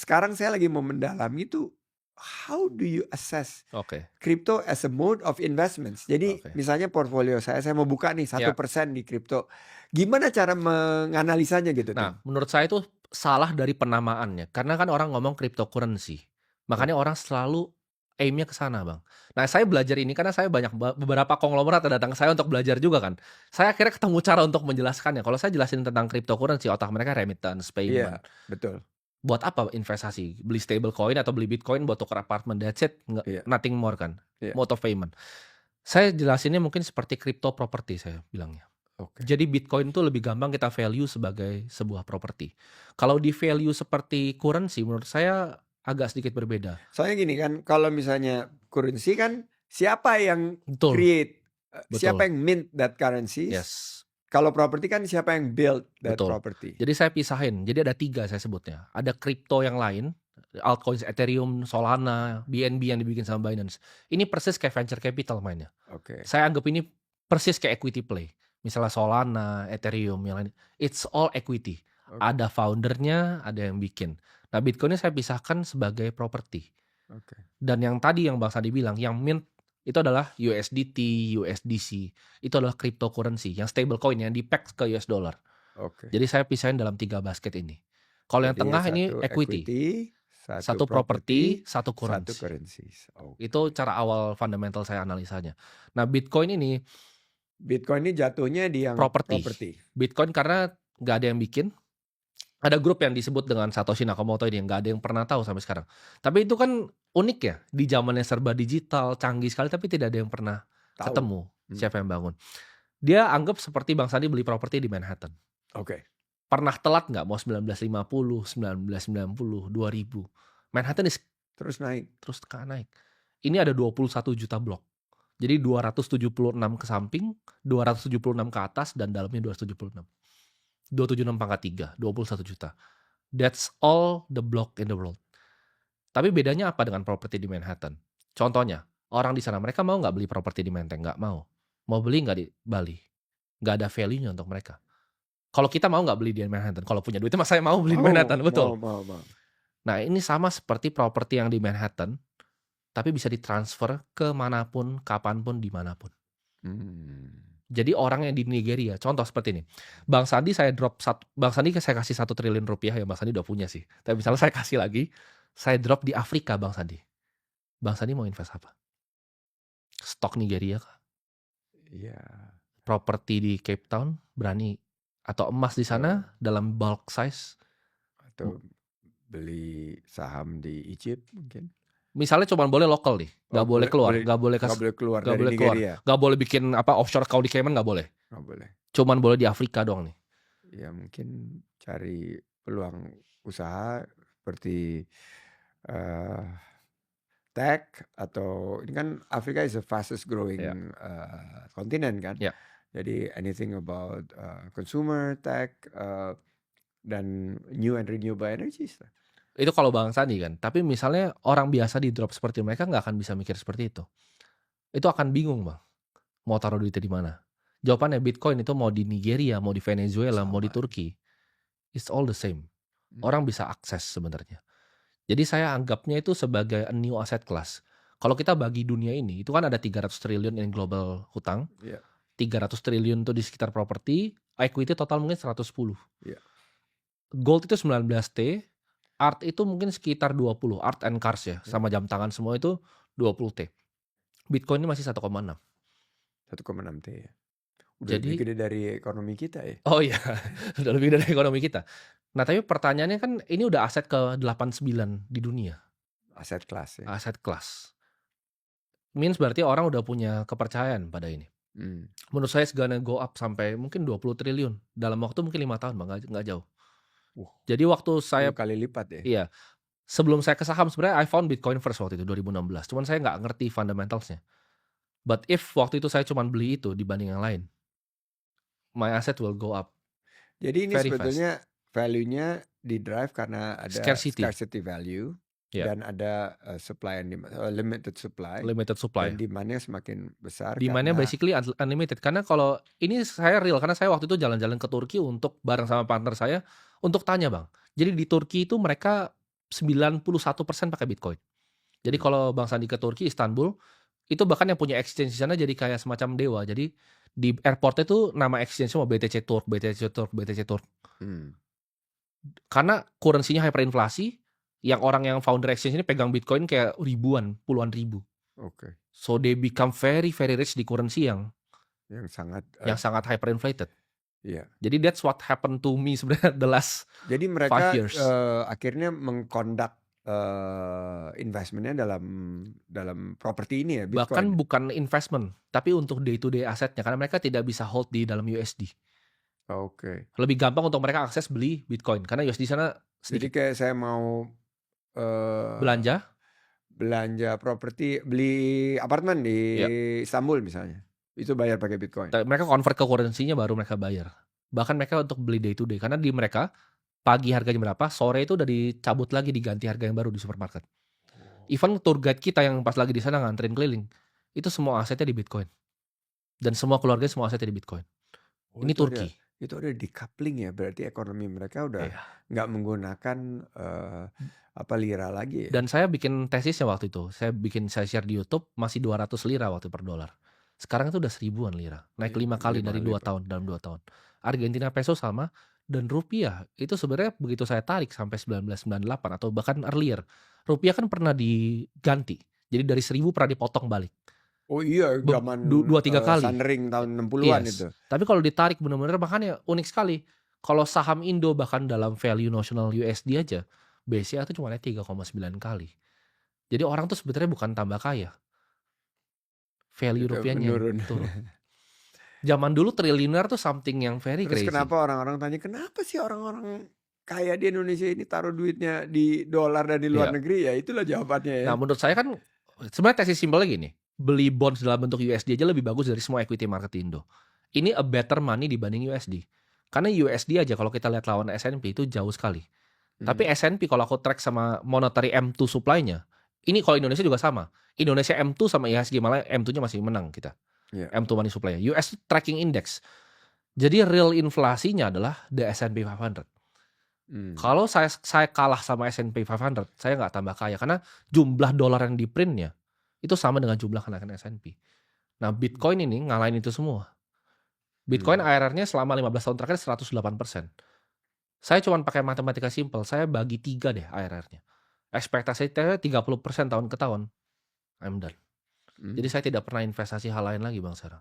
sekarang saya lagi mau mendalami itu, how do you assess Oke, crypto as a mode of investments? Jadi oke. misalnya portfolio saya mau buka nih Ya. 1% di kripto. Gimana cara menganalisanya gitu, Nah, Tim? menurut saya itu salah dari penamaannya, karena kan orang ngomong cryptocurrency, makanya Oke. orang selalu aim-nya ke sana, Bang. Nah, saya belajar ini karena saya banyak beberapa konglomerat yang datang ke saya untuk belajar juga kan. Saya akhirnya ketemu cara untuk menjelaskannya. Kalau saya jelasin tentang cryptocurrency, otak mereka remittance, payment. Iya, betul. Buat apa investasi? Beli stablecoin atau beli Bitcoin buat tukar apartemen, that's it, Iya, nothing more kan, iya. mode of payment. Saya jelasinnya mungkin seperti crypto property saya bilangnya. Oke. Jadi Bitcoin itu lebih gampang kita value sebagai sebuah properti. Kalau di value seperti currency menurut saya agak sedikit berbeda. Soalnya gini kan, kalau misalnya currency kan siapa yang Betul, create, siapa betul. yang mint that currencies. Yes, Kalau property kan siapa yang build that betul. property. Jadi saya pisahin. Jadi ada 3 saya sebutnya. Ada kripto yang lain, altcoins Ethereum, Solana, BNB yang dibikin sama Binance. Ini persis kayak venture capital mainnya. Oke, Saya anggap ini persis kayak equity play. Misalnya Solana, Ethereum, yang lain. It's all equity. oke, Ada foundernya, ada yang bikin. Nah, Bitcoin ini saya pisahkan sebagai properti. oke. Dan yang tadi yang Bang Sandi bilang, yang mint itu adalah USDT, USDC. Itu adalah cryptocurrency, yang stablecoin yang di-peg ke US dollar. Oke. Jadi saya pisahin dalam 3 basket ini. Kalau yang Jadi tengah ini satu equity, equity, satu satu properti, property, satu satu currency. currencies. Itu Oke. cara awal fundamental saya analisanya. Nah, Bitcoin ini Bitcoin ini jatuhnya di yang properti. property. Bitcoin karena nggak ada yang bikin, ada grup yang disebut dengan Satoshi Nakamoto ini yang nggak ada yang pernah tahu sampai sekarang. Tapi itu kan unik ya, di zamannya serba digital, canggih sekali, tapi tidak ada yang pernah Tahu. ketemu Hmm. siapa yang bangun. Dia anggap seperti Bang Sandi beli properti di Manhattan. Oke. Pernah telat nggak? Mau 1950, 1990, 2000. Manhattan Terus naik. terus naik. Ini ada 21 juta blok. Jadi 276 ke samping, 276 ke atas, dan dalamnya 276. 276 pangkat 3, 21 juta. That's all the block in the world. Tapi bedanya apa dengan properti di Manhattan? Contohnya, orang di sana mereka mau nggak beli properti di Menteng? Nggak mau. Mau beli nggak di Bali? Nggak ada value-nya untuk mereka. Kalau kita mau nggak beli di Manhattan? Kalau punya duit, mas saya mau beli di Mau, Manhattan, mau, betul. mau, mau. Nah, ini sama seperti properti yang di Manhattan, tapi bisa ditransfer ke manapun, kapanpun, dimanapun. Hmm. Jadi orang yang di Nigeria, contoh seperti ini, Bang Sandi Bang Sandi saya kasih 1 triliun rupiah ya, Bang Sandi udah punya sih. Tapi misalnya saya kasih lagi, saya drop di Afrika Bang Sandi. Bang Sandi mau invest apa? Stok Nigeria kah? Iya. Properti di Cape Town, berani? Atau emas di sana dalam bulk size? Atau beli saham di Egypt mungkin. Misalnya cuma boleh lokal nih, nggak boleh keluar, nggak boleh nggak boleh keluar nggak dari boleh keluar, Nigeria. nggak boleh bikin offshore account di Cayman, nggak boleh. Nggak boleh. Cuman boleh di Afrika doang nih. Ya mungkin cari peluang usaha seperti eh, tech, atau ini kan Afrika is the fastest growing Ya, continent kan. ya. Jadi anything about consumer tech dan new and renewable energies lah. Itu kalau Bang Sandi kan. Tapi misalnya orang biasa di drop seperti mereka nggak akan bisa mikir seperti itu. Itu akan bingung Bang, mau taruh duitnya di mana. Jawabannya Bitcoin itu mau di Nigeria, mau di Venezuela, mau di Sama. Turki, it's all the same. Hmm. Orang bisa akses sebenarnya. Jadi saya anggapnya itu sebagai a new asset class. Kalau kita bagi dunia ini, itu kan ada 300 triliun in global hutang, Iya, 300 triliun itu di sekitar properti, equity total mungkin 110. iya. Gold itu 19T, art itu mungkin sekitar 20, art and cars ya, Iya. sama jam tangan semua itu 20T. Bitcoin ini masih 1,6. 1,6 T ya. Udah lebih Jadi, gede dari ekonomi kita ya. oh iya, udah lebih dari ekonomi kita. Nah, tapi pertanyaannya kan ini udah aset ke-89 di dunia, Aset kelas ya. aset kelas. Means berarti orang udah punya kepercayaan pada ini. Hmm. Menurut saya gonna go up sampai mungkin 20 triliun dalam waktu mungkin 5 tahun Bang, nggak jauh. Jadi waktu 10 saya kali lipat ya. iya, sebelum saya ke saham sebenarnya I found Bitcoin first waktu itu 2016. Cuman saya nggak ngerti fundamentalsnya. But if waktu itu saya cuman beli itu dibanding yang lain, my asset will go up Jadi ini very fast. sebetulnya value-nya di drive karena ada Scarcity, scarcity value ya, dan ada supply and demand, limited supply, limited dan supply. demand-nya semakin besar Demand-nya karena basically unlimited. Karena kalau ini saya real, karena saya waktu itu jalan-jalan ke Turki untuk bareng sama partner saya untuk tanya Bang. Jadi di Turki itu mereka 91% pakai Bitcoin. Jadi Hmm. kalau Bang Sandi ke Turki, Istanbul, itu bahkan yang punya exchange di sana jadi kayak semacam dewa. Jadi di airport itu nama exchange semua BTC Turk, BTC Turk, BTC Turk. Hmm. Karena currency-nya hyperinflasi, yang orang yang founder exchange ini pegang Bitcoin kayak ribuan, puluhan ribu. Oke. So they become very very rich di currency yang Sangat sangat hyperinflated. iya. Jadi that's what happened to me sebenarnya the last Jadi 5 mereka years. akhirnya mengconduct investmentnya dalam properti ini ya, Bahkan Bitcoin. bukan investment, tapi untuk day to day asetnya karena mereka tidak bisa hold di dalam USD. Oke. Lebih gampang untuk mereka akses beli Bitcoin karena USD sana Jadi sedikit. kayak saya mau Belanja, properti, beli apartemen di ya. Istanbul misalnya, itu bayar pakai Bitcoin. Mereka convert ke currency-nya baru mereka bayar. Bahkan mereka untuk beli day to day karena di mereka pagi harganya berapa, sore itu udah dicabut lagi diganti harga yang baru di supermarket. Even tour guide kita yang pas lagi di sana nganterin keliling, itu semua asetnya di Bitcoin. Dan semua keluarga semua asetnya di Bitcoin. Oh, Ini Turki. itu ada decoupling ya, berarti ekonomi mereka udah Iya. nggak menggunakan lira lagi ya. Dan saya bikin tesisnya waktu itu. Saya share di YouTube masih 200 lira waktu per dolar. Sekarang itu udah 1000-an lira. Naik 5 kali 5 dari 2 lipat. tahun dalam 2 tahun. Argentina peso sama dan rupiah itu sebenarnya begitu saya tarik sampai 1998 atau bahkan earlier. Rupiah kan pernah diganti. Jadi dari 1000 pernah dipotong balik. Oh iya, zaman 2-3 kali. Sunring tahun 60-an Yes. itu. Tapi kalau ditarik benar-benar makanya unik sekali. Kalau saham Indo bahkan dalam value notional USD aja, BCA itu cuma naik 3,9 kali. Jadi orang tuh sebetulnya bukan tambah kaya. Value Itu rupiahnya yang menurun. turun. Zaman dulu triliuner tuh something yang very Terus crazy. kenapa orang-orang tanya, kenapa sih orang-orang kaya di Indonesia ini taruh duitnya di dolar dan di luar Iya. negeri? Ya itulah jawabannya ya. Nah menurut saya kan sebenarnya tesis simpelnya gini. Beli bonds dalam bentuk USD aja lebih bagus dari semua equity market Indo. Ini a better money dibanding USD. Karena USD aja kalau kita lihat lawan S&P itu jauh sekali. Tapi S&P kalau aku track sama monetary M2 supply-nya, ini kalau Indonesia juga sama. Indonesia M2 sama IHSG, malah M2-nya masih menang kita. Iya. M2 money supply-nya. US tracking index. Jadi real inflasinya adalah the S&P 500. Kalau saya kalah sama S&P 500, saya nggak tambah kaya. Karena jumlah dolar yang di printnya, itu sama dengan jumlah kenaikan S&P. Nah Bitcoin ini ngalahin itu semua. Bitcoin IRR-nya selama 15 tahun terakhir 108%. Saya cuma pakai matematika simpel, saya bagi 3 deh IRR-nya. Ekspektasi saya 30% tahun ke tahun. I'm done. Jadi saya tidak pernah investasi hal lain lagi Bang sekarang.